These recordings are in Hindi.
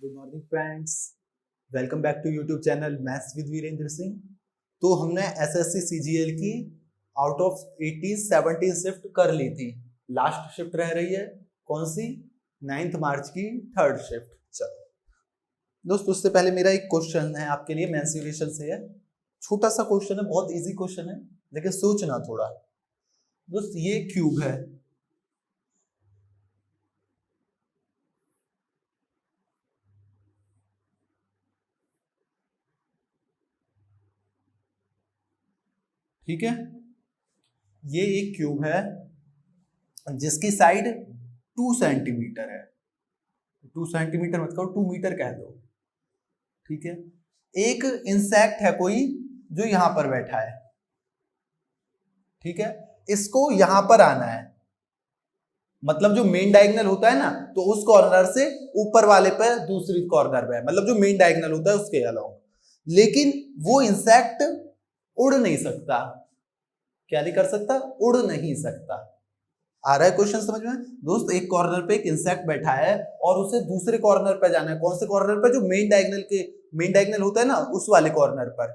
Good morning friends, welcome back to YouTube channel maths with Virendra Singh. तो हमने एसएससी सीजीएल की आउट ऑफ 80 70 शिफ्ट कर ली थी। लास्ट शिफ्ट रह रही है कौन सी? 9 मार्च की थर्ड शिफ्ट। चलो दोस्तों, उससे पहले मेरा एक क्वेश्चन है आपके लिए, मेंसुरेशन से है। छोटा सा क्वेश्चन है, बहुत इजी क्वेश्चन है, लेकिन सोचना थोड़ा। दोस्त ये क्यूब है, ठीक है। ये एक क्यूब है जिसकी साइड 2 सेंटीमीटर है। 2 सेंटीमीटर मत कहो, 2 मीटर कह दो, ठीक है। एक इंसेक्ट है कोई जो यहां पर बैठा है, ठीक है। इसको यहां पर आना है, मतलब जो मेन डायगोनल होता है ना, तो उस कॉर्नर से ऊपर वाले पे दूसरी कॉर्नर पे है, मतलब जो मेन डायगोनल होता है उसके अलावा। लेकिन वो इंसेक्ट उड़ नहीं सकता। क्या नहीं कर सकता? उड़ नहीं सकता। आ रहा है क्वेश्चन समझ में दोस्त? एक कॉर्नर पे एक इंसेक्ट बैठा है और उसे दूसरे कॉर्नर पे जाना है। कौन से कॉर्नर पे? जो मेन डायगोनल होता है ना, उस वाले कॉर्नर पर।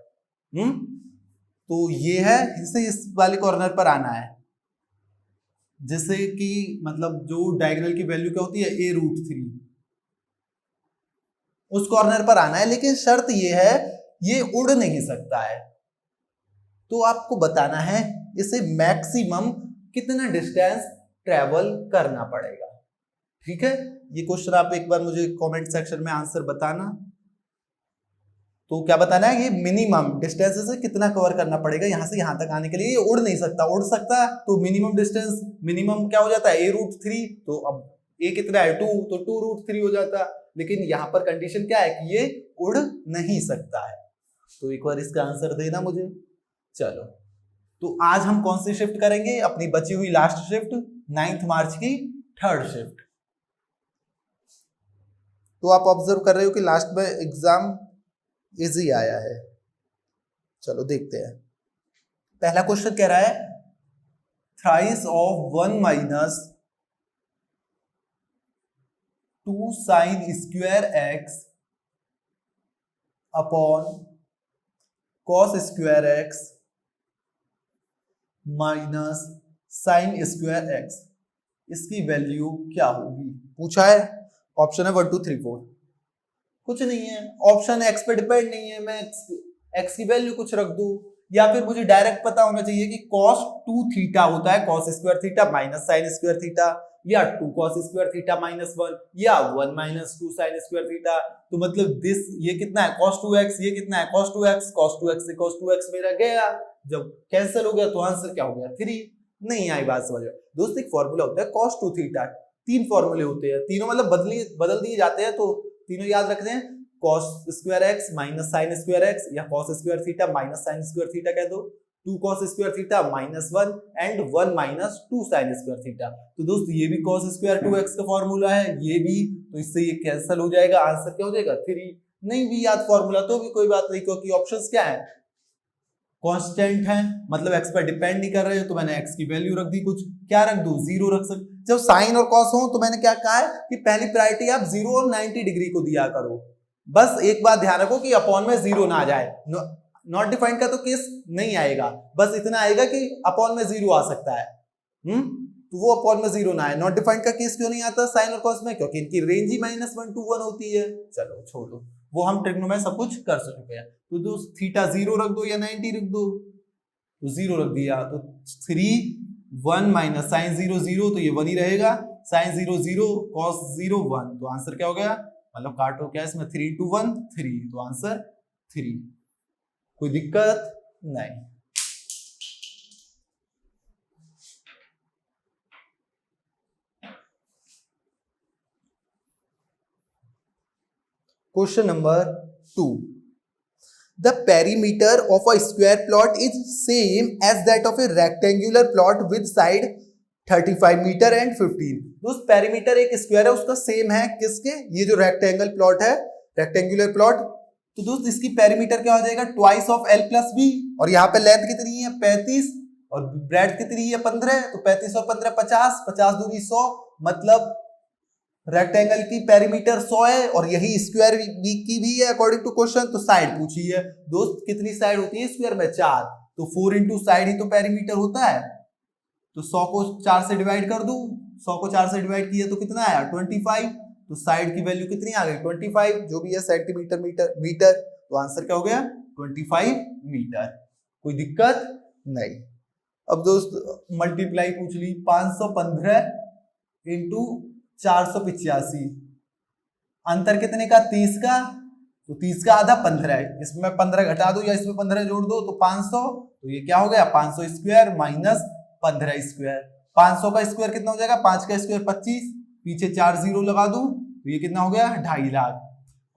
तो ये है, इसे इस वाले कॉर्नर पर आना है, जैसे कि मतलब जो डायगोनल की वैल्यू क्या होती है? a√3। उस कॉर्नर पर आना है, लेकिन शर्त ये है ये उड़ नहीं सकता है। तो आपको बताना है इसे मैक्सिमम कितना डिस्टेंस ट्रेवल करना पड़ेगा, ठीक है। ये क्वेश्चन आप एक बार मुझे कमेंट सेक्शन में आंसर बताना। तो क्या बताना है? ये मिनिमम डिस्टेंस से कितना कवर करना पड़ेगा यहां से यहां तक आने के लिए। ये उड़ नहीं सकता, उड़ सकता तो मिनिमम डिस्टेंस, मिनिमम क्या हो जाता है? a√3। तो अब a कितना है? 2, तो 2√3 हो जाता। लेकिन यहां पर कंडीशन क्या है कि ये उड़ नहीं सकता है। तो एक बार इसका आंसर देना मुझे। चलो, तो आज हम कौन सी शिफ्ट करेंगे? अपनी बची हुई लास्ट शिफ्ट, 9 मार्च की थर्ड शिफ्ट। तो आप ऑब्जर्व कर रहे हो कि लास्ट में एग्जाम इजी आया है। चलो देखते हैं। पहला क्वेश्चन कह रहा है thrice of 1 minus 2 sine square x upon cos square x minus sine square x, इसकी वैल्यू क्या होगी? पूछा है। ऑप्शन है 1 2 3 4। कुछ नहीं है, ऑप्शन एक्स पे डिपेंड नहीं है। मैं एक्स की वैल्यू कुछ रख दूं, या फिर मुझे डायरेक्ट पता होना चाहिए कि cos 2 थीटा होता है cos square theta minus sine square theta, या 2 cos स्क्वायर थीटा माइनस 1, या 1 माइनस 2 साइन स्क्वायर थीटा। तो मतलब दिस ये कितना है? cos 2x। ये कितना है? cos 2x। cos 2x से cos 2x मेरा गया, जब कैंसिल हो गया तो आंसर क्या हो गया? 3। नहीं आई बात समझ में दोस्त? एक फॉर्मूला होता है cos 2 थीटा। 3 फॉर्मूले होते हैं, तीनों मतलब बदल दिए जाते हैं, तो तीनों याद रखते हैं। cos square x minus sine square x, या cos square theta minus sine square theta कह दो। 2 cos square theta minus 1 and 1 minus 2 sine square theta. तो दोस्त ये भी cos स्क्वायर 2x का फॉर्मूला है, ये भी, तो इससे ये कैंसिल हो जाएगा। आंसर क्या हो जाएगा? 3। नहीं भी याद फॉर्मूला तो भी कोई बात नहीं, क्योंकि ऑप्शंस क्या है? कांस्टेंट है, मतलब x पर डिपेंड नहीं कर रहे हो, तो मैंने x की वैल्यू रख दी। कुछ क्या रख दूं? 0 रख सकते। जब साइन और कॉस हो तो मैंने क्या कहा है कि पहली प्रायोरिटी आप 0 और 90 डिग्री को दिया करो। बस एक बात ध्यान रखो कि अपॉन में 0 ना आ जाए। नॉट डिफाइंड का तो केस नहीं आएगा, बस इतना आएगा कि अपॉन में 0 आ सकता है। तो वो अपॉन में 0 ना आए। नॉट डिफाइंड का केस क्यों नहीं आता साइन और कॉस में? क्योंकि इनकी रेंज ही -1 to 1 होती है। चलो छोड़ो, वो हम ट्रिग्नो में सब कुछ कर चुके हैं। तो दोस्त थीटा 0 रख दो या 90 रख दो? तो 0 रख दिया, तो 3 1 माइनस साइन 0 0, तो ये 1 ही रहेगा। साइन 0 0 कॉस 0 1, तो आंसर क्या हो गया? मतलब काटो क्या इसमें? 3 into 1 3, तो आंसर 3। कोई दिक्कत नहीं। Question number 2। The perimeter of a square plot is same as that of a rectangular plot with side 35 metre and 15। दोस्त पेरीमीटर एक स्क्वायर है उसका सेम है किसके? ये जो रेक्टेंगल प्लॉट है, रेक्टेंगुलर प्लॉट। तो दोस्त इसकी पेरीमीटर क्या हो जाएगा? Twice of l plus B. और यहाँ पे लेंथ कितनी है? 35, और ब्रेड्थ कितनी है? 15। तो 35 और 15 50, 50 दूनी 100, मतलब रेक्टेंगल की पेरीमीटर 100 है और यही स्क्वायर की भी है अकॉर्डिंग टू क्वेश्चन। तो साइड पूछी है दोस्त, कितनी साइड होती है स्क्वायर में? 4। तो 4 इंटू साइड ही तो पेरीमीटर होता है। तो 100 को 4 से डिवाइड कर दूं, 100 को 4 से डिवाइड किया तो कितना आया? 25। तो साइड की वैल्यू कितनी आ गई? 25, जो भी है सेंटीमीटर मीटर। तो आंसर क्या हो गया? 25 मीटर। कोई दिक्कत नहीं। अब दोस्त मल्टीप्लाई पूछ ली, 515 इंटू 485, अंतर कितने का? 30 का। तो 30 का आधा 15 है, इसमें 15 घटा दो या इसमें 15 जोड़ दो तो 500। तो ये क्या हो गया? 500 स्क्वायर माइनस 15 स्क्वायर। 500 का स्क्वायर कितना हो जाएगा? 5 का स्क्वायर 25, पीछे 4 जीरो लगा दूं तो ये कितना हो गया? 2.5 लाख।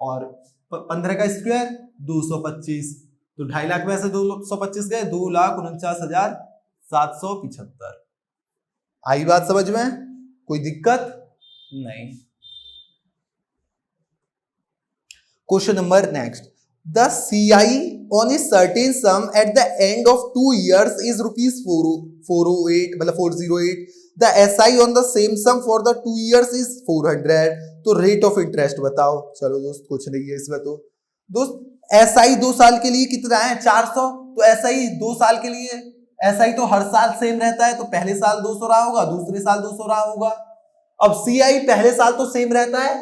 और 15 का स्क्वायर 225, तो 2.5 लाख में से 225 गए, 2,49,775। आई बात समझ में? कोई दिक्कत नहीं। Question number next, the CI on a certain sum at the end of 2 years is rupees 408, मतलब 408. The SI on the same sum for the 2 years is 400. तो रेट ऑफ इंटरेस्ट बताओ। चलो दोस्त कुछ नहीं है इसमें। तो दोस्त SI 2 साल के लिए कितना है? 400। तो SI 2 साल के लिए, SI तो हर साल सेम रहता है, तो पहले साल 200 रहा होगा, दूसरे साल 200 रहा होगा। अब CI पहले साल तो सेम रहता है,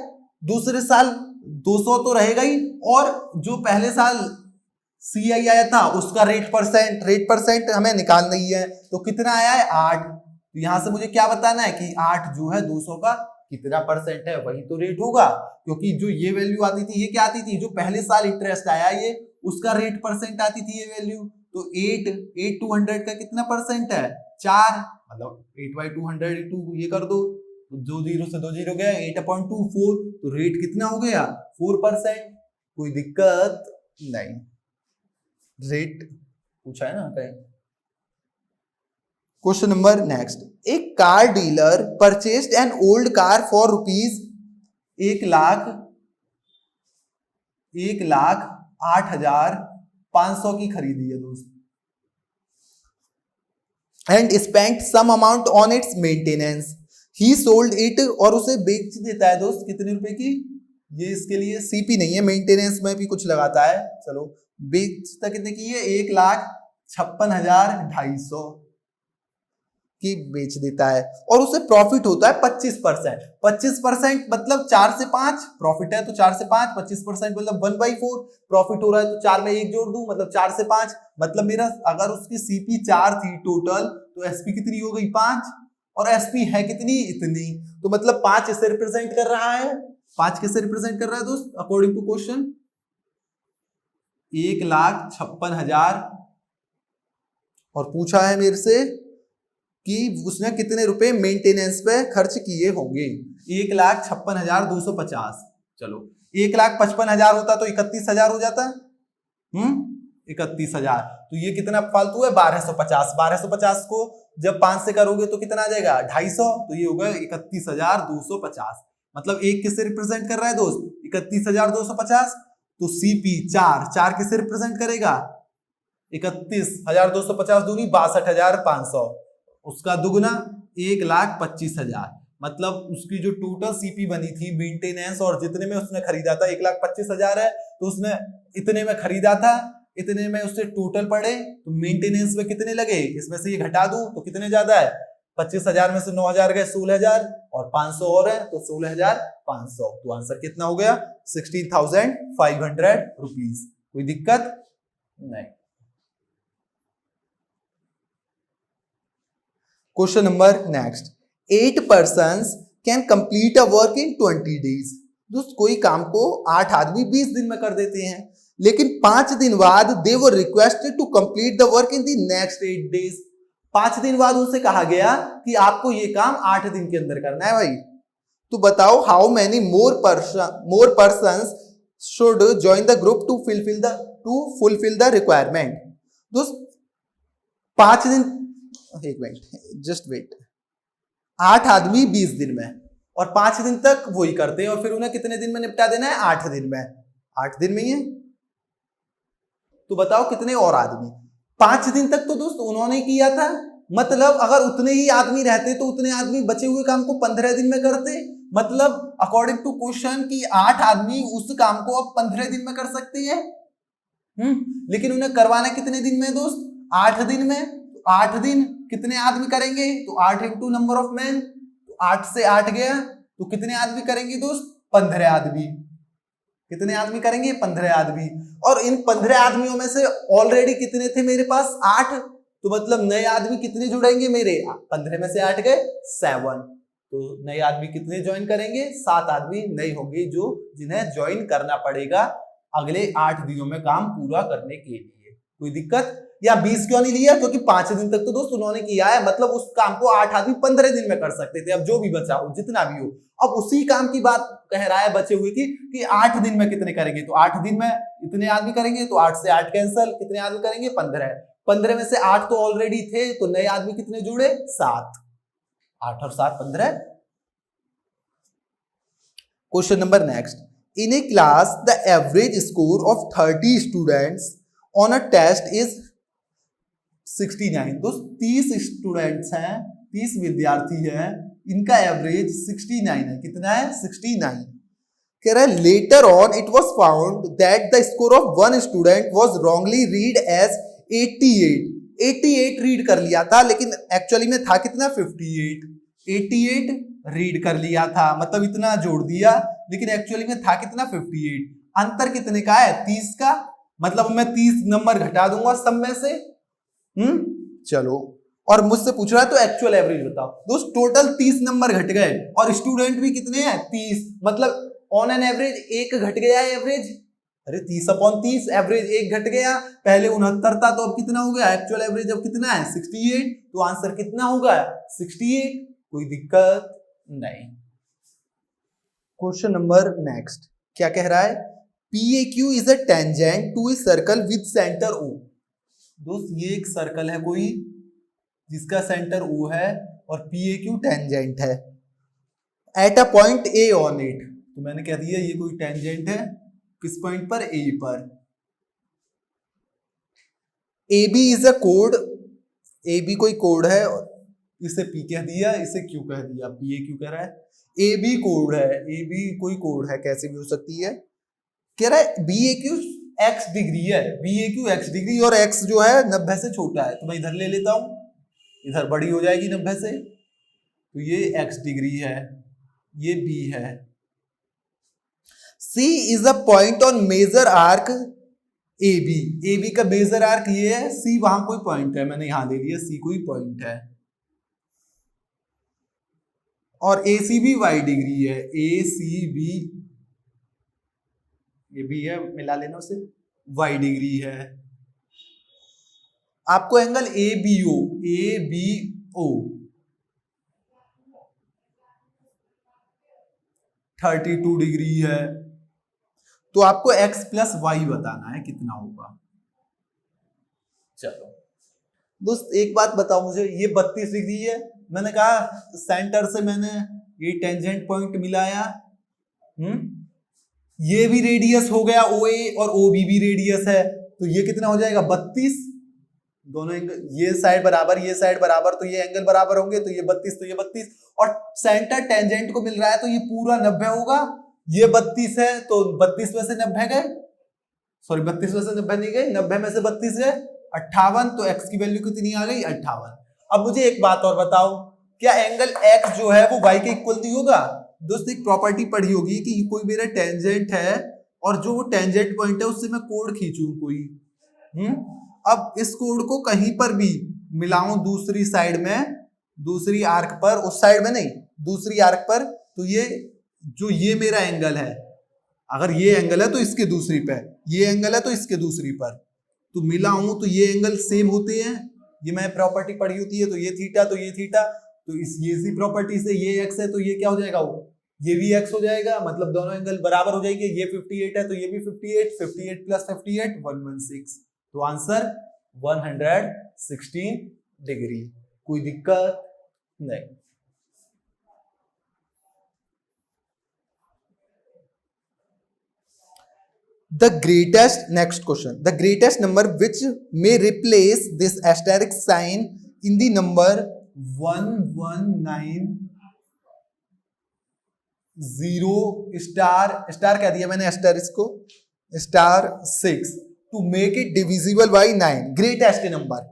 दूसरे साल 200 तो रहेगा ही, और जो पहले साल CI आया था उसका रेट परसेंट हमें निकालना ही है। तो कितना आया है? 8। तो यहां से मुझे क्या बताना है कि 8 जो है 200 का कितना परसेंट है, वही तो रेट होगा। क्योंकि जो ये वैल्यू आती थी, ये क्या आती थी? जो पहले साल इंटरेस्ट आया ये उसका रेट परसेंट आती थी ये वैल्यू। तो 8 टू 100 का कितना परसेंट है? 4, मतलब 8/200 इंटू ये कर दो, दो जीरो से 2 जीरो गया, 8/2 4। तो रेट कितना हो गया? 4%। कोई दिक्कत नहीं। रेट पूछा है ना कहीं। क्वेश्चन नंबर नेक्स्ट, एक car dealer purchased an old car for rupees 1,08,500 की खरीदी है दोस्त, and spent some amount on its maintenance. He sold it, और उसे बेच देता है दोस्त कितने रुपए की? ये इसके लिए CP नहीं है, मेंटेनेंस में भी कुछ लगाता है। चलो बेचता कितने की है? 1,56,250 की बेच देता है, और उसे प्रॉफिट होता है 25%। 25% मतलब 4 से 5 प्रॉफिट है, तो 4 से 5, 25% मतलब 1/4 प्रॉफिट हो रहा है। तो 4 में 1 जोड़ दूं मतलब 4 से 5, मतलब मेरा अगर उसकी CP 4 थी टोटल, तो SP कितनी हो गई? 5, और SP है कितनी? इतनी। तो मतलब 5 इसे रिप्रेजेंट कर रहा है। 5 किसे रिप्रेजेंट कर रहा है दोस्त अकॉर्डिंग टू क्वेश्चन? 1,56,000, और पूछा है मेरे से कि उसने कितने रुपए मेंटेनेंस पे खर्च किए होंगे। 1,56,250। चलो 1,55,000 होता तो 31,000 हो जाता। 31,000। तो ये कितना फालतू है? 1250। 1250 को जब 5 से करोगे तो कितना आ जाएगा? 250। तो ये होगा 31,250। मतलब एक किससे रिप्रेजेंट कर रहा है दोस्त? 31,250। तो CP 4 किससे रिप्रेजेंट करेगा? 31,250 दूनी 62,500, उसका दुगना 1,25,000। मतलब उसकी जो टोटल CP बनी थी मेंटेनेंस और जितने में उसने खरीदा था, 1,25,000 है, तो उसने इतने में खरीदा था, इतने में उससे टोटल पड़े, तो मेंटेनेंस में कितने लगे? इसमें से ये घटा दूं तो कितने ज्यादा है? 25,000 में से 9,000 गए, 16,000, और 500 और है तो 16,500। तो आंसर कितना हो गया? 16,500 रुपीज। कोई दिक्कत नहीं। Question number next, 8 persons can complete a work in 20 days। दोस्त कोई काम को 8 आदमी 20 दिन में कर देते हैं, लेकिन 5 दिन बाद they were requested to complete the work in the next 8 days। 5 दिन बाद उनसे कहा गया कि आपको ये काम 8 दिन के अंदर करना है भाई। तो बताओ how many more persons should join the group to fulfil the requirement. दोस्त 5 दिन, एक मिनट जस्ट वेट, 8 आदमी 20 दिन में, और 5 दिन तक वही करते हैं, और फिर उन्हें कितने दिन में निपटा देना है? 8 दिन में। 8 दिन में ही है, तो बताओ कितने और आदमी? 5 दिन तक तो दोस्त उन्होंने किया था, मतलब अगर उतने ही आदमी रहते तो उतने आदमी बचे हुए काम को 15 दिन में करते, मतलब अकॉर्डिंग टू क्वेश्चन कि 8 आदमी उस काम को अब 15 दिन में कर सकते हैं। लेकिन उन्हें करवाना कितने दिन में दोस्त? 8 दिन में। तो 8 दिन कितने आदमी करेंगे? तो 8 इंटू नंबर ऑफ मैन, तो 8 से 8 गया, तो कितने आदमी करेंगे दोस्त? 15 आदमी। कितने आदमी करेंगे? 15 आदमी। और इन 15 आदमियों में से ऑलरेडी कितने थे मेरे पास? 8। तो मतलब नए आदमी कितने जुड़ेंगे मेरे? 15 में से 8 गए 7। तो नए आदमी कितने ज्वाइन करेंगे? 7 आदमी नए होंगे जो जिन्हें ज्वाइन करना पड़ेगा अगले 8 दिनों में काम पूरा करने के लिए। कोई दिक्कत? या 20 क्यों नहीं लिया? क्योंकि 5 दिन तक तो दोस्त उन्होंने किया है, मतलब उस काम को 8 आदमी 15 दिन में कर सकते थे। अब जो भी बचा हो, जितना भी हो, अब उसी काम की बात कह रहा है बचे हुए की कि 8 दिन में कितने करेंगे? तो 8 दिन में इतने आदमी करेंगे, तो 8 से 8 कैंसल, कितने आदमी करेंगे? 15। 15 में से 8 तो ऑलरेडी थे, तो नए आदमी कितने जुड़े? 7। 8 और 7 15। Question number next. In a class the average score of 30 students on a test is 69। तो 30 स्टूडेंट्स हैं, 30 विद्यार्थी हैं, इनका एवरेज 69 है। कितना है? 69। कह रहा है later on it was found that the score of one student was wrongly read as 88। 88 read कर लिया था, लेकिन एक्चुअली में था कितना? 58। 88 रीड कर लिया था, मतलब इतना जोड़ दिया, लेकिन एक्चुअली में था कितना? 58। अंतर कितने का है? 30 का। मतलब मैं 30 नंबर घटा दूंगा सब में से। चलो, और मुझसे पूछ रहा है तो एक्चुअल एवरेज बताओ। दोस्त टोटल 30 नंबर घट गए और स्टूडेंट भी कितने हैं? 30। मतलब ऑन एन एवरेज 1 घट गया है एवरेज। अरे 30/30 एवरेज 1 घट गया। पहले 69 था, तो अब कितना हो गया? एक्चुअल एवरेज अब कितना है? 68। तो आंसर कितना होगा? 68। कोई दिक्कत नहीं। क्वेश्चन नंबर नेक्स्ट क्या कह रहा है? PAQ is a tangent to a circle with centre O। दोस्त ये एक सर्कल है कोई जिसका सेंटर O है और PAQ टेंजेंट है at a point A on it. तो मैंने कह दिया ये कोई टेंजेंट है किस पॉइंट पर? A पर। AB इज अ कोड। AB कोई कोड है, इसे P कह दिया, इसे Q कह दिया, PAQ कह रहा है। AB कोड है, AB कोई कोड है, कैसे भी हो सकती है। कह रहा है BAQ x डिग्री है, BAQ x डिग्री, और x जो है 90 से छोटा है, तो मैं इधर ले लेता हूं, इधर बड़ी हो जाएगी 90 से, तो ये x डिग्री है, ये B है। C is a point on major arc AB। AB का मेजर आर्क ये है, C वहां कोई पॉइंट है, मैंने यहां ले लिया, C कोई पॉइंट है। और AC भी y डिग्री है, ACB ये भी है, मिला लेना उसे, y डिग्री है। आपको एंगल ABO 32 डिग्री है। तो आपको x प्लस वाई बताना है कितना होगा। चलो दोस्त एक बात बताओ मुझे, ये 32 डिग्री है, मैंने कहा सेंटर से मैंने ये टेंजेंट पॉइंट मिलाया, ये भी रेडियस हो गया OA और OB भी रेडियस है, तो ये कितना हो जाएगा? 32। दोनों एंगल, ये साइड बराबर, ये साइड बराबर, तो ये एंगल बराबर होंगे, तो ये 32, तो ये 32, और सेंटर टेंजेंट को मिल रहा है, तो ये पूरा 90 होगा। ये 32 है, तो 32 में से 90 गए, सॉरी 32 में से 90 नहीं गए, 90 में से 32 गए 58, तो x की वैल्यू कितनी आ गई? 58। अब मुझे एक बात और बताओ, क्या एंगल x जो है वो y के इक्वल नहीं होगा? दोस्त एक प्रॉपर्टी पढ़ी होगी कि कोई मेरा टेंजेंट है और जो वो टेंजेंट पॉइंट है उससे मैं कोण खींचूं कोई, अब इस कोण को कहीं पर भी मिलाऊं दूसरी साइड में, दूसरी आर्क पर, उस साइड में नहीं, दूसरी आर्क पर, तो ये जो ये मेरा एंगल है, अगर ये एंगल है तो इसके दूसरी पे, ये एंगल है तो इसके दूसरी पर, तो मिलाऊं तो ये एंगल सेम होते हैं। ये मैं प्रॉपर्टी पढ़ी होती है, तो ये थीटा तो ये थीटा, तो इस ये सी प्रॉपर्टी से ये x है तो ये क्या हो जाएगा? वो ये भी x हो जाएगा, मतलब दोनों एंगल बराबर हो जाएंगे। ये 58 है तो ये भी 58, 58 प्लस 58 116, तो आंसर 116 डिग्री। कोई दिक्कत नहीं। The greatest, next question, the greatest number which may replace this asterisk sign in the number 119 zero star star कह दिया मैंने स्टार इसको star 6 to make it divisible by 9 greatest number.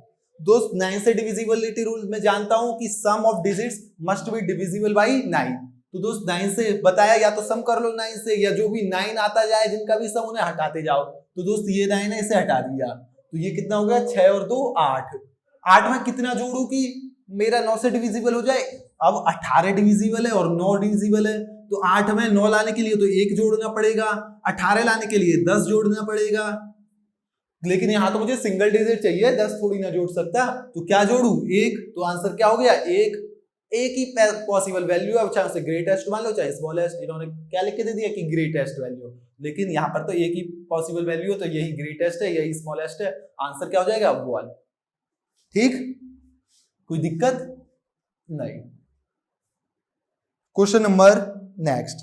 दोस्त 9 से डिविजिबिलिटी रूल में जानता हूं कि sum of digits must be divisible by 9। तो दोस्त 9 से बताया या तो सम कर लो 9 से, या जो भी 9 आता जाए जिनका भी सम उन्हें हटाते जाओ। तो दोस्त ये 9 है, इसे हटा दिया तो ये कितना हो गया 6 और 2 8। 8 में कितना जोड़ू कि मेरा 9 से डिविजिबल हो जाए। अब 18 डिविजिबल है और 9 डिविजिबल है, तो 8 में 9 लाने के लिए तो 1 जोड़ना पड़ेगा, 18 लाने के लिए 10 जोड़ना पड़ेगा। लेकिन यहां तो मुझे सिंगल डिजिट चाहिए, 10 थोड़ी ना जोड़ सकता, तो क्या जोड़ू 1। तो आंसर क्या हो गया 1। एक ही पॉसिबल वैल्यू है, चाहे उसे ग्रेटेस्ट मान लो चाहे स्मॉलेस्ट। इन्होंने क्या लिख के दे दिया कि ग्रेटेस्ट वैल्यू, लेकिन यहाँ पर तो एक ही पॉसिबल वैल्यू है, तो यही ग्रेटेस्ट है यही स्मॉलेस्ट है। आंसर क्या हो जाएगा 1। ठीक, कोई दिक्कत नहीं। क्वेश्चन नंबर नेक्स्ट,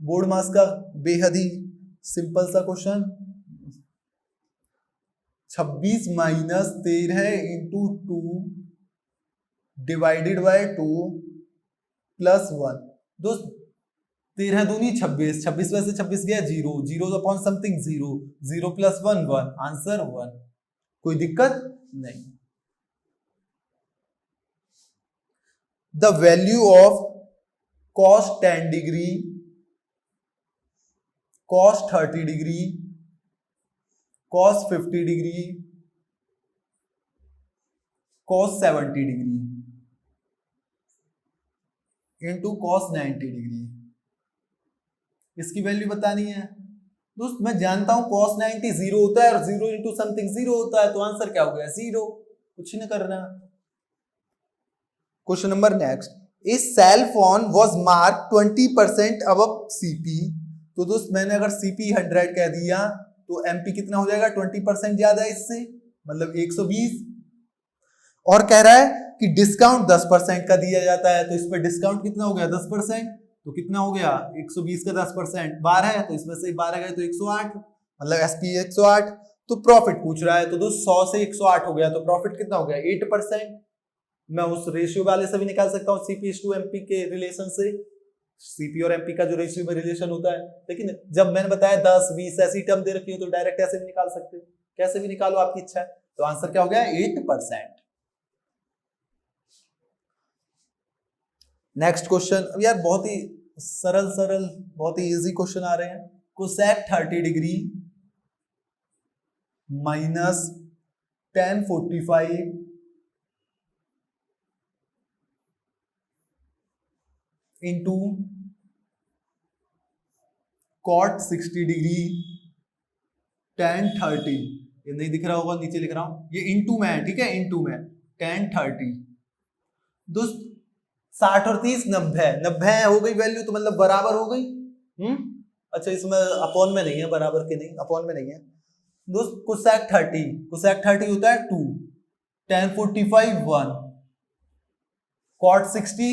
बोर्ड मास का बेहद ही सिंपल सा question. 26 minus 13 into 2 divided by 2 plus 1। दोस्त 13 दूनी 26, 26 में से 26 गया 0, 0 अपॉन समथिंग 0, 0 प्लस 1 1, आंसर 1। कोई दिक्कत नहीं। The value of cos 10 degree, cos 30 degree, cos 50 degree, cos 70 degree into cos 90 degree, इसकी वैल्यू बतानी है। दोस्त मैं जानता हूं cos 90 0 होता है और 0 इंटू समथिंग 0 होता है, तो आंसर क्या हो गया 0, कुछ नहीं करना। Question number next, a cell phone was mark 20% above CP. तो दोस्त मैंने अगर सीपी 100 कह दिया तो एमपी कितना हो जाएगा 20% ज्यादा है इससे, मतलब 120। और कह रहा है कि डिस्काउंट 10% का दिया जाता है, तो इस पर डिस्काउंट कितना हो गया 10%, तो कितना हो गया 120 का 10% 12 है, तो इसमें से 12 गए तो 108, मतलब एसपी 108। तो प्रॉफिट पूछ रहा है, तो दोस्त 100 से 108 हो गया, तो प्रॉफिट कितना हो गया 8%। मैं उस रेशियो वाले से भी निकाल सकता हूँ सीपी टू एमपी के रिलेशन से, सीपी और एमपी का जो रेशियो में रिलेशन होता है। लेकिन जब मैंने बताया 10 20 ऐसी टर्म दे रखी हो तो डायरेक्ट ऐसे भी निकाल सकते हो, कैसे भी निकालो आपकी इच्छा है। तो आंसर क्या हो गया 8%। नेक्स्ट क्वेश्चन, अब यार बहुत ही सरल सरल बहुत ही इजी क्वेश्चन आ रहे हैं। Cosec 30 degree minus tan 45 into cot 60 degree tan 30, ये नहीं दिख रहा होगा नीचे लिख रहा हूं, ये इंटू में है, ठीक है इंटू में tan 30। दोस्त 60 और 30 90 90 हो गई वैल्यू, तो मतलब बराबर हो गई। अच्छा इसमें अपॉन में नहीं है, बराबर के नहीं अपॉन में नहीं है। दोस्त कोसेक 30 होता है 2, tan 45 1, cot 60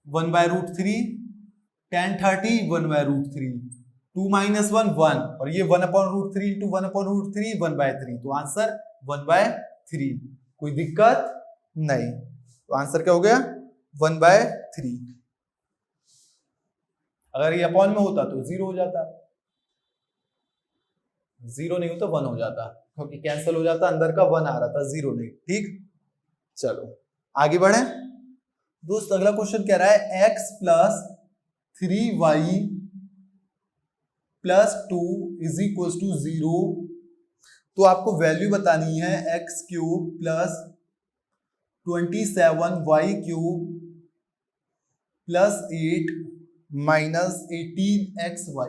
1/√3, tan 30 1/√3, 2 - 1 1, और ये 1/√3 इंटू 1/√3 1/3, तो आंसर 1/3। कोई दिक्कत नहीं, तो आंसर क्या हो गया 1/3। अगर ये अपॉन में होता तो 0 हो जाता, 0 नहीं होता 1 हो जाता, क्योंकि कैंसिल हो जाता, अंदर का 1 आ रहा था 0 नहीं। ठीक, चलो आगे बढ़े। दोस्त अगला क्वेश्चन कह रहा है x plus 3y plus 2 is equal to 0। तो आपको वैल्यू बतानी है x cube plus 27y cube plus 8 minus 18xy।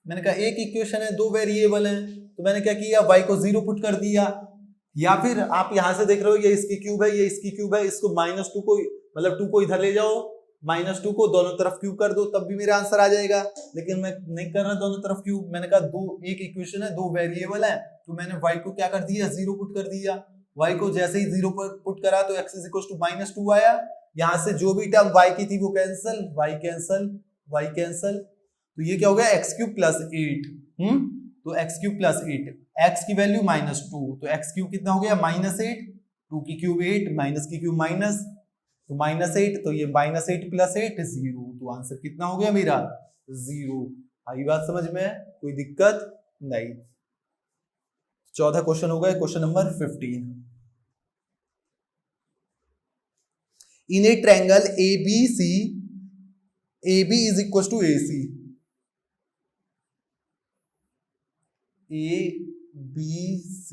मैंने कहा एक इक्वेशन है, दो वेरिएबल हैं, तो मैंने क्या किया y को 0 पुट कर दिया, या फिर आप यहां से देख रहे हो ये इसकी क्यूब है ये इसकी क्यूब है, इसको -2 को मतलब 2 को इधर ले जाओ, -2 को दोनों तरफ क्यूब कर दो, तब भी मेरा आंसर आ जाएगा। लेकिन मैं नहीं कर रहा दोनों तरफ क्यूब, मैंने कहा एक इक्वेशन है दो वेरिएबल है, तो मैंने y को क्या कर दिया 0 पुट कर दिया। y को जैसे ही 0 पर पुट करा तो x = -2 आया। यहां से जो भी टर्म y की थी वो कैंसल, y कैंसल, तो ये क्या हो गया x³ + 8। तो x³ + 8, x की वैल्यू -2, तो x³ कितना हो गया -8, 2 की क्यूब 8 माइनस की क्यूब माइनस, तो -8, तो ये -8 + 8 0, तो आंसर कितना हो गया मेरा 0। आई बात समझ में? कोई दिक्कत नहीं। 14 क्वेश्चन हो गए। Question number 15। In A triangle ABC, AB is equals to AC, ABC,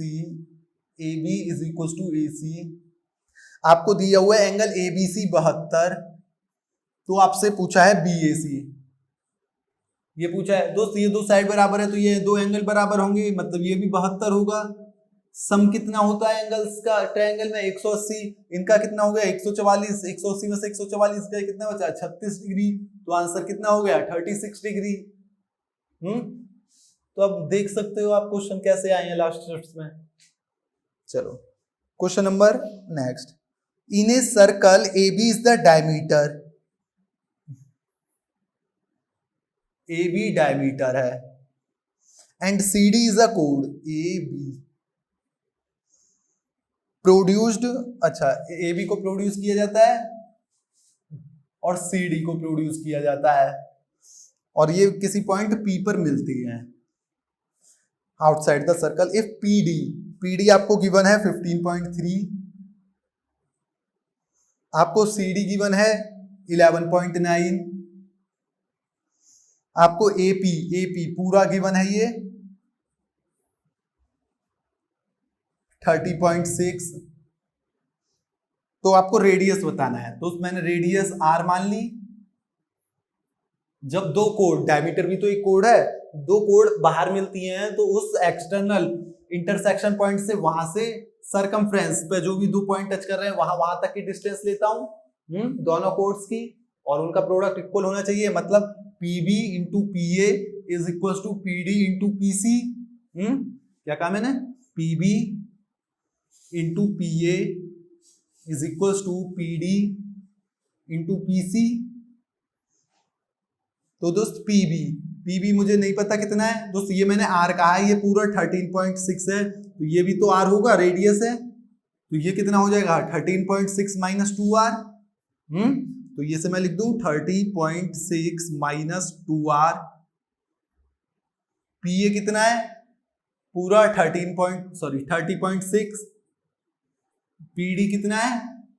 AB is equals to AC, आपको दिया हुआ है एंगल ABC 72, तो आपसे पूछा है BAC, ये पूछा है दोस्त ये दो साइड बराबर है तो ये दो एंगल बराबर होंगे, मतलब ये भी 72 होगा। सम कितना होता है एंगल्स का ट्रायंगल में 180, इनका कितना हो गया 144, 180 में से 144 गए कितना बचा 36 डिग्री, तो आंसर कितना हो गया 36 डिग्री। तो अब देख सकते हो आप क्वेश्चन कैसे आए हैं लास्ट स्टेप्स में। चलो question number next. In a circle AB is the diameter, AB diameter है एंड CD इज अ कोड AB प्रोड्यूस्ड, अच्छा AB को प्रोड्यूस किया जाता है और CD को प्रोड्यूस किया जाता है, और ये किसी पॉइंट P पर मिलती है outside the circle. If PD आपको गिवन है 15.3, आपको CD गिवन है 11.9, आपको AP पूरा गिवन है ये 30.6, तो आपको रेडियस बताना है। तो मैंने रेडियस R मान ली। जब दो कोड, डायमीटर भी तो एक कोड है, दो कोड बाहर मिलती हैं तो उस एक्सटर्नल इंटरसेक्शन पॉइंट से, वहां से सरकमफ्रेंस पे जो भी दो पॉइंट टच कर रहे हैं वहां तक की डिस्टेंस लेता हूं दोनों कोड्स की, और उनका प्रोडक्ट इक्वल होना चाहिए, मतलब PB into PA is equal to PD into PC। क्या कहा मैंने? PB into PA is equal to PD into PC। तो दोस्त PB मुझे नहीं पता कितना है दोस्त, ये मैंने R कहा है, ये पूरा 13.6 है, तो ये भी तो R होगा, रेडियस है, तो ये कितना हो जाएगा 13.6 माइनस 2R। तो ये से मैं लिख दूं 30.6 माइनस 2R। PA कितना है? पूरा 30.6। PD कितना है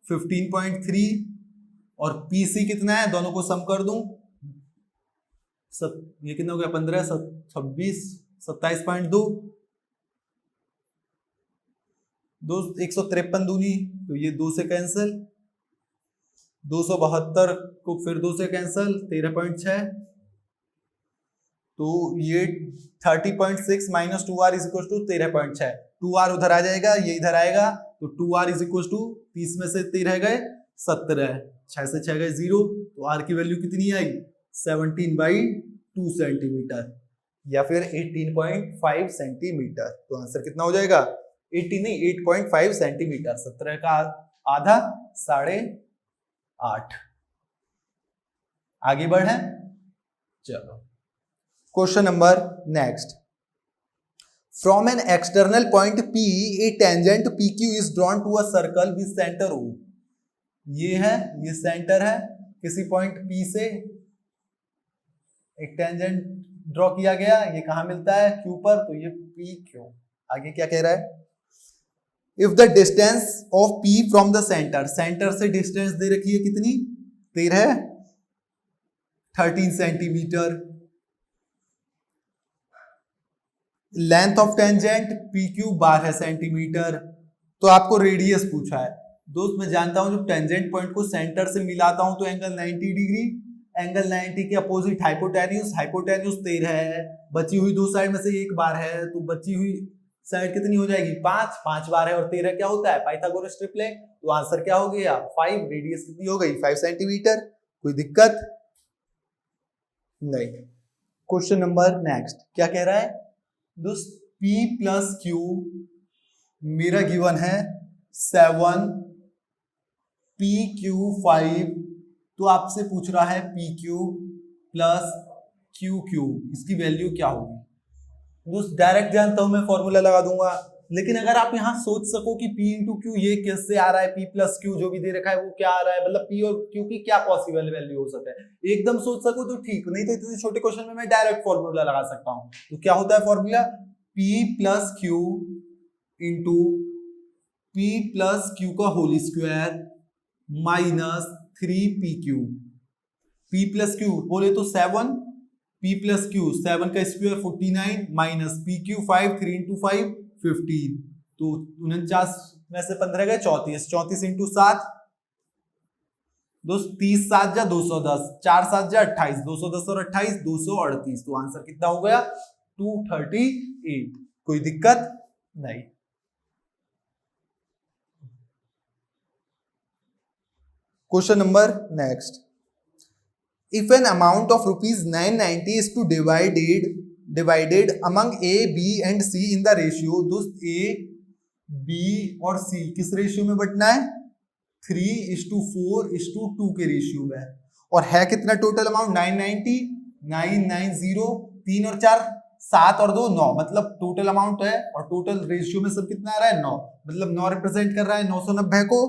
15.3, और PC कितना है, दोनों को सम कर दूं, ये कितना हो गया 15, 26, 27.2 दोस्त, 153 दूनी, तो ये 2 से कैंसिल, 272 को फिर 2 से कैंसिल, 13.6, तो ये 30.6 minus 2R is equal to 13.6। 2R उधर आ जाएगा, ये इधर आएगा, तो 2R इज इक्वल टू 30 में से 13 गए 17, 6 से 6 गए 0, तो R की वैल्यू कितनी आई 17/2 सेंटीमीटर, या फिर 18.5 सेंटीमीटर। तो आंसर कितना हो जाएगा 18 नहीं 8.5 सेंटीमीटर, 17 का आधा 8.5। आगे बढ़े, चलो question number next. From an external point P a tangent PQ is drawn to a circle with centre O। ये है, ये सेंटर है, किसी पॉइंट P से एक टेंजेंट ड्रॉ किया गया, ये कहां मिलता है Q पर, तो ये PQ। आगे क्या कह रहा है? If the distance of P from the centre, centre से डिस्टेंस दे रखी है कितनी 13 centimetre. Length of tangent PQ 12 centimetre. तो आपको रेडियस पूछा है दोस्त, मैं जानता हूं जब टेंजेंट पॉइंट को सेंटर से मिलाता हूं तो एंगल 90 डिग्री, एंगल 90 के अपोजिट हाइपोटेन्यूज 13 है, बची हुई दो साइड में से एक बार है, तो बची हुई साइड कितनी हो जाएगी 5 बार है, और 13 क्या होता है पाइथागोरस ट्रिपलेट, तो आंसर क्या हो गया 5। रेडियस कितनी हो गई 5 सेंटीमीटर। कोई दिक्कत नहीं। क्वेश्चन नंबर नेक्स्ट क्या कह रहा है दोस्त, P प्लस Q मेरा गिवन है 7, PQ 5, तो आपसे पूछ रहा है PQ प्लस QQ, इसकी वैल्यू क्या होगी दोस्त? डायरेक्ट जानता हूं मैं, फॉर्मूला लगा दूंगा, लेकिन अगर आप यहाँ सोच सको कि P इंटू क्यू ये किससे आ रहा है, P प्लस क्यू जो भी दे रखा है वो क्या आ रहा है, मतलब P और Q की क्या पॉसिबल वैल्यू हो सकता है, एकदम सोच सको तो ठीक, नहीं तो इतने छोटे क्वेश्चन में मैं डायरेक्ट फॉर्मूला लगा सकता हूँ। तो क्या होता है formula, P plus Q into P plus Q का whole square minus 3PQ। P plus Q बोले तो 7, P प्लस क्यू 7 का स्क्वायर 49 माइनस PQ 5, 3 इंटू 5 15, तो 49 में से 15 गए 34, 34 इंटू 7 30 7 जा 210, 4 7 जा 28, 210 और 28 238, तो आंसर कितना हो गया 238। कोई दिक्कत नहीं। Question number next, if an amount of rupees 990 is to divided among A, B and C in the ratio, दोस्त A, B और C किस रेशियो में बटना है, 3:4:2 के रेशियो में, और है कितना टोटल अमाउंट 990, 990, 3 और 4 7 और 2 9, मतलब टोटल अमाउंट है और टोटल रेशियो में सब कितना आ रहा है 9, मतलब 9 रिप्रेजेंट कर रहा है 990 को।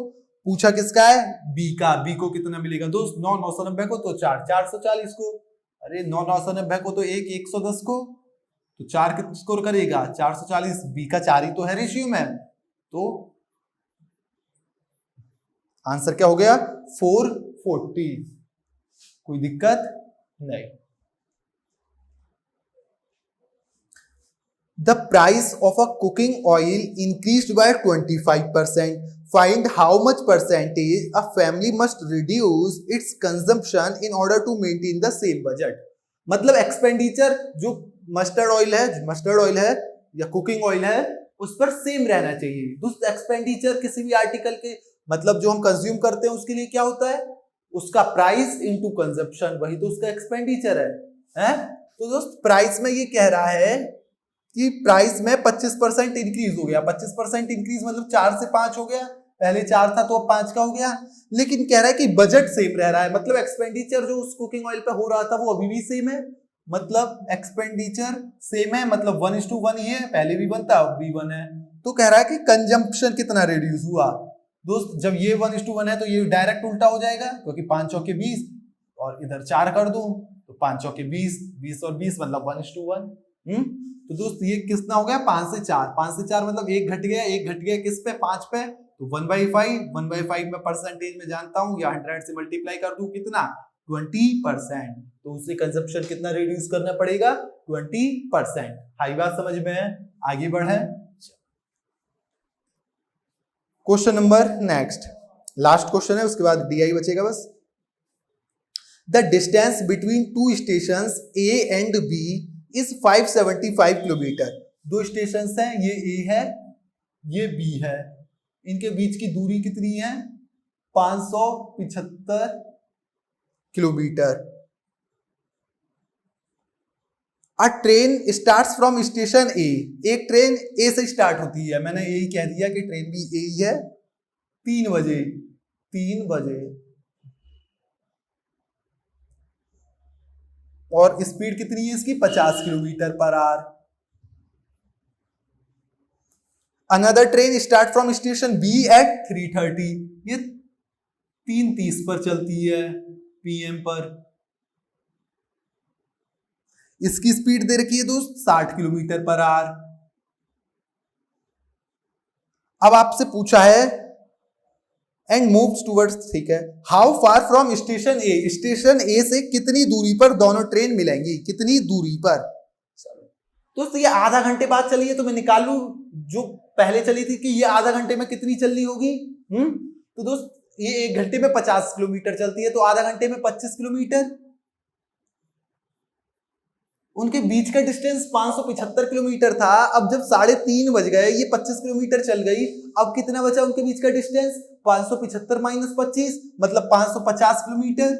पूछा किसका है, बी का, बी को कितना मिलेगा दोस्त 9 990 को, तो 4 440 को, अरे 9 990 को तो 1 110 को, तो 4 कितना स्कोर करेगा 440, बी का 4 ही तो है रेशियो में, तो आंसर क्या हो गया 440। कोई दिक्कत नहीं। The price of a cooking oil increased by 25%. Find how much percentage a family must reduce its consumption in order to maintain the same budget. मतलब एक्सपेंडिचर जो मस्टर्ड ऑयल है या कुकिंग ऑयल है उस पर सेम रहना चाहिए। दोस्त एक्सपेंडिचर किसी भी आर्टिकल के मतलब जो हम कंज्यूम करते हैं उसके लिए क्या होता है, उसका प्राइस इनटू कंजप्शन, वही तो उसका एक्सपेंडिचर है? तो दोस्त प्राइस में ये कह रहा है कि प्राइस में 25% इंक्रीज हो गया, 25% इंक्रीज मतलब 4 से 5 हो गया, पहले 4 था तो अब 5 का हो गया, लेकिन कह रहा है कि बजट सेम रह रहा है, मतलब एक्सपेंडिचर जो उस कुकिंग ऑयल पे हो रहा था वो अभी भी सेम है, मतलब एक्सपेंडिचर सेम है, मतलब 1:1 ही है, पहले भी 1 था अब भी 1 है। तो कह रहा है कि कंजम्पशन कितना रिड्यूस हुआ। दोस्त जब ये 1:1 है तो ये डायरेक्ट उल्टा हो जाएगा, क्योंकि 5 चौके 20 और इधर 4 कर दूं तो 5 चौके 20, 20 और 20 मतलब 1:1। तो दोस्त ये कितना हो गया 5 से 4, 5 से 4 मतलब एक घट गया किस पे 5 पे, तो 1/5 में परसेंटेज में जानता हूं या 100 से मल्टीप्लाई कर दूं कितना 20%, तो उससे कंजप्शन कितना रिड्यूस करना पड़ेगा 20%। हाई बात समझ में है, आगे बढ़े। Question number next, last question है, उसके बाद DI बचेगा बस। The distance between two stations A and B is 575 kilometre. दो स्टेशन हैं, ये A है ये B है, इनके बीच की दूरी कितनी है 575 kilometre. A train starts from station A, एक ट्रेन A से स्टार्ट होती है, मैंने यही कह दिया कि ट्रेन भी A ही है, 3 बजे और स्पीड कितनी है इसकी 50 kilometre per hour. Another train start from station B at 3:30, ये 3:30 पर चलती है PM पर, इसकी स्पीड दे रखी है दोस्त 60 किलोमीटर पर आवर। अब आपसे पूछा है एंड मूव्स टुवर्ड्स, ठीक है, how far from station A, station A से कितनी दूरी पर दोनों ट्रेन मिलेंगी, कितनी दूरी पर। दोस्तों ये आधा घंटे बाद चली है तो मैं निकाल लूं जो पहले चली थी कि ये आधा घंटे में कितनी चलनी होगी। तो दोस्त ये 1 घंटे में 50 किलोमीटर चलती है तो आधा घंटे में 25 किलोमीटर। उनके बीच का डिस्टेंस 575 किलोमीटर था, अब जब 3:30 बज गए ये 25 किलोमीटर चल गई, अब कितना बचा उनके बीच का डिस्टेंस 575 माइनस 25 मतलब 550 किलोमीटर।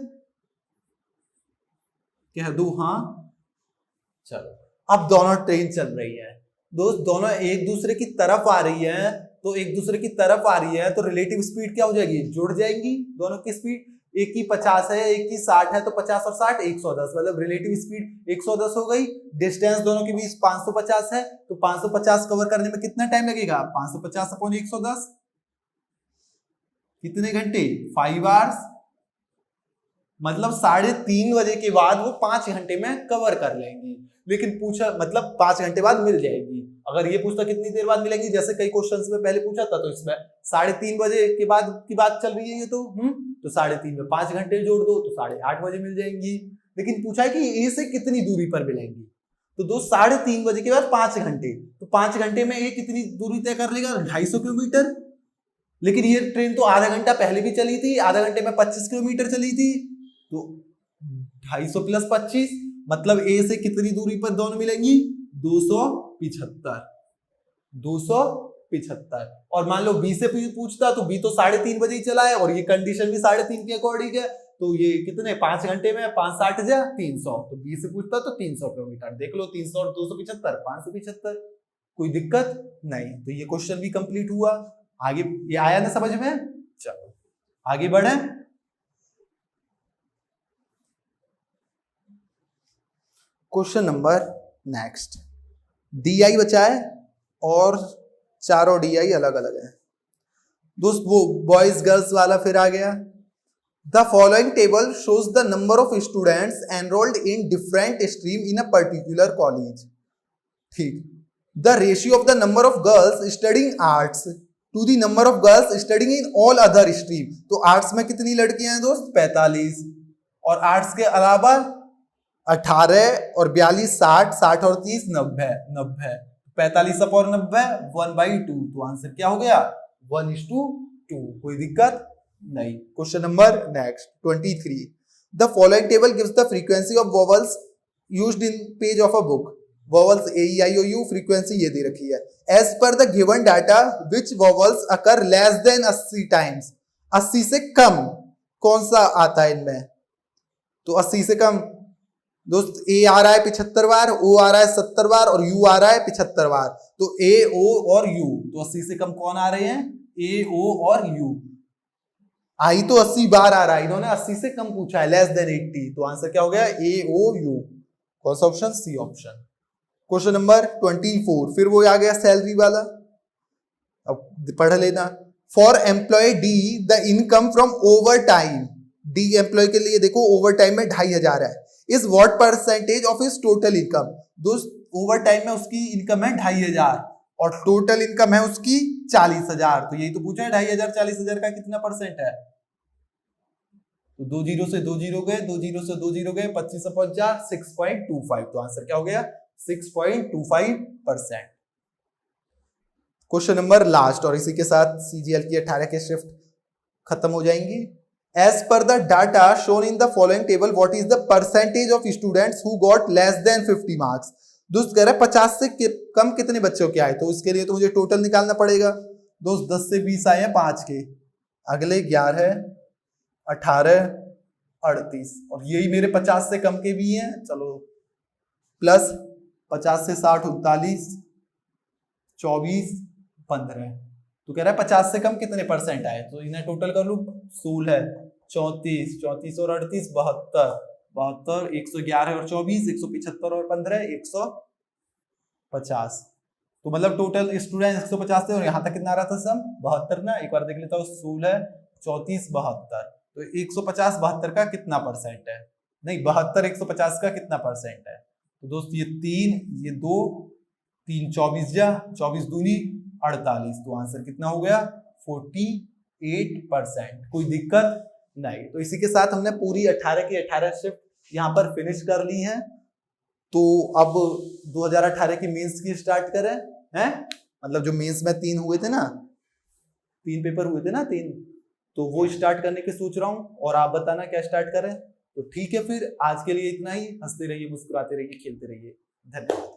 कह दो हाँ, चलो अब दोनों ट्रेन चल रही है दोस्त, दोनों एक दूसरे की तरफ आ रही है, तो एक दूसरे की तरफ आ रही है तो रिलेटिव स्पीड क्या हो जाएगी, जुड़ जाएंगी दोनों की स्पीड, एक की 50 है, एक की 60 है, तो 50 और 60 110, मतलब रिलेटिव स्पीड 110 हो गई। डिस्टेंस दोनों के बीच 550 है, तो 550 कवर करने में कितना टाइम लगेगा? 550 अपॉन 110, कितने घंटे? 5 आवर्स, मतलब 3:30 बजे के बाद वो 5 घंटे में कवर कर लेंगे। लेकिन पूछा मतलब 5 घंटे बाद मिल जाएगी। अगर ये पूछता कितनी देर बाद मिलेंगी, जैसे कई क्वेश्चंस में पहले पूछा था, तो इसमें 3:30 बजे के बाद की बात चल रही है ये तो 3:30 में 5 घंटे जोड़ दो तो 8:30 बजे मिल जाएंगी। लेकिन पूछा है कि ए से कितनी दूरी पर मिलेंगी, तो दोस्त 3:30 बजे के बाद 5 घंटे, तो 5 घंटे में ये कितनी दूरी तय कर लेगा? 250 किलोमीटर। लेकिन ये ट्रेन तो आधा घंटा पहले भी चली थी, आधा घंटे में 25 किलोमीटर चली थी, तो 250 प्लस 25 मतलब ए से कितनी दूरी पर दोनों मिलेंगी? 275। 275। और मान लो बी से पूछता तो बी तो 3:30 बजे ही चला है, और ये कंडीशन भी 3:30 के अकॉर्डिंग है, तो ये कितने 5 घंटे में 5 60 जा 300, तो बी से पूछता तो 300 किलोमीटर। देख लो 300 और 275 575, कोई दिक्कत नहीं। तो ये क्वेश्चन भी कंप्लीट हुआ। आगे ये आया ना समझ में? चलो आगे बढ़े। क्वेश्चन नंबर नेक्स्ट, डीआई बचा है और चारों डीआई अलग अलग है। दोस्त वो बॉयज गर्ल्स वाला फिर आ गया। The following table shows the number of students enrolled in different stream in a particular college. ठीक, the ratio of the number of girls studying arts to the number of girls studying in all other stream. तो आर्ट्स में कितनी लड़कियां हैं दोस्त? 45, और आर्ट्स के अलावा 18 और 42 60, 60 और 30 90, 90 45 अपॉन 90 1/2, तो आंसर क्या हो गया? 1:2। कोई दिक्कत नहीं। Question number next 23, the following table gives the frequency of vowels used in page of a book. Vowels A E I O U frequency ये दे रखी है। As per the given data which vowels occur less than 80 times. 80 से कम कौन सा आता है इनमें? तो 80 से कम दोस्त ए आ रहा है 75 बार, ओ आ रहा है 70 बार, और यू आ रहा है 75 बार। तो ए, ओ और यू, तो 80 से कम कौन आ रहे हैं? ए, ओ और यू। आई तो 80 बार आ रहा है, इन्होंने 80 से कम पूछा है, लेस देन 80, तो आंसर क्या हो गया? A, O, U. कौन सा option? C option. Question number 24, फिर वो आ गया सैलरी वाला, अब पढ़ लेना। For employee D the income from overtime, D employee के लिए देखो ओवर टाइम में 2500 है, is what percentage of his total income. दोस्त ओवर टाइम में उसकी इनकम है 2500 और टोटल इनकम है उसकी 40,000, तो यही तो पूछा है 2500 40,000 का कितना परसेंट है। तो 2 जीरो से 2 जीरो गए, 2 जीरो से 2 जीरो गए, 25 अपॉन 4 6.25, तो आंसर क्या हो गया? 6.25%। क्वेश्चन नंबर लास्ट, और इसी के साथ सीजीएल की 18 की शिफ्ट खत्म हो जाएंगी। As per the data shown in the following table, what is the percentage of students who got less than 50 marks? दोस्त कह रहा है 50 से कम कितने बच्चों के आए, तो इसके लिए तो मुझे टोटल निकालना पड़ेगा। दोस्त 10 से 20 आए हैं 5 के, अगले 11 18 38, और यही मेरे 50 से कम के भी हैं। चलो प्लस 50 से 60 39 24 15, तो कह रहा है 50 से कम कितने परसेंट आए, तो इन्हें टोटल कर लूं। 16 34 34 और 38 72 72 111 और 24 175 और 15 150, तो मतलब टोटल स्टूडेंट 150 थे, और यहाँ तक कितना आ रहा था सम 72 ना। एक बार देख लेता हूँ, 16 34 72, तो 150 72 का कितना परसेंट है? नहीं 72 150 का कितना परसेंट है? तो दोस्त ये 3 ये 2 3 24 जा 24 दूनी 48, तो आंसर कितना हो गया? 48%। कोई दिक्कत नहीं। तो इसी के साथ हमने पूरी 18 की 18 शिफ्ट यहाँ पर फिनिश कर ली है। तो अब 2018 की मेंस की स्टार्ट करें हैं, मतलब जो मेंस में 3 हुए थे ना, 3 पेपर हुए थे ना 3, तो वो स्टार्ट करने की सोच रहा हूँ, और आप बताना क्या स्टार्ट करें। तो ठीक है, फिर आज के लिए इतना ही। हंसते रहिए, मुस्कुराते रहिए, खेलते रहिए। धन्यवाद।